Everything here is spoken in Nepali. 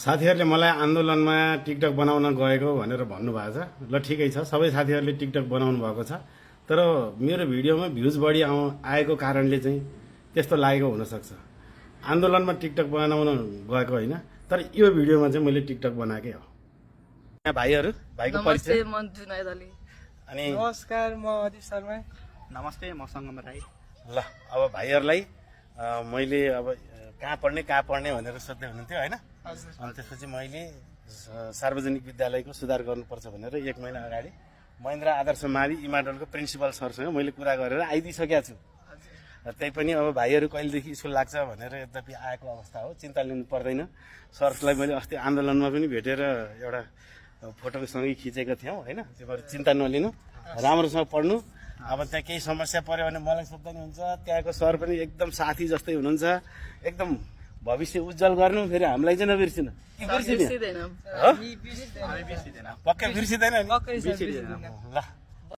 साथीहरूले मलाई आन्दोलनमा टिकटक बनाउन गएको भनेर भन्नुभएको छ। ल ठिकै छ, सबै साथीहरूले टिकटक बनाउनु भएको छ, तर मेरो भिडियोमा भ्युज बढी आएको कारणले चाहिँ त्यस्तो लागेको हुनसक्छ। आन्दोलनमा टिकटक बनाउन गएको होइन, तर यो भिडियोमा चाहिँ मैले टिकटक बनाएकै हो। यहाँ भाइहरू, भाइको परिचय। नमस्ते, म जुनाइद अली। अनि नमस्कार, म अदिप शर्मा। नमस्ते, म सङ्गम राई। ल अब भाइहरूलाई मैले अब कहाँ पढ्ने भनेर सोध्दै हुनुहुन्थ्यो होइन। अनि त्यसपछि मैले सार्वजनिक विद्यालयको सुधार गर्नुपर्छ भनेर 1 महिना अगाडि महेन्द्र आदर्श मावि इमाडलको प्रिन्सिपल सरसँग मैले कुरा गरेर आइदिइसकेको छु। त्यही पनि अब भाइहरू कहिलेदेखि स्कुल लाग्छ भनेर यद्यपि आएको अवस्था हो, चिन्ता लिनु पर्दैन। सरलाई मैले अस्ति आन्दोलनमा पनि भेटेर एउटा फोटोसँगै खिचेको थियौँ होइन। त्यो भएर चिन्ता नलिनु, राम्रोसँग पढ्नु। अब त्यहाँ केही समस्या पऱ्यो भने मलाई सोध्दा नि हुन्छ। त्यहाँको सर पनि एकदम साथी जस्तै हुनुहुन्छ, एकदम भविष्य उज्जवल गर्नु। फेरि हामीलाई चाहिँ नबिर्सिनु, बिर्सिँदैन। पक्कै बिर्सिँदैन। पक्कै सर, बिर्सिँदैन। ल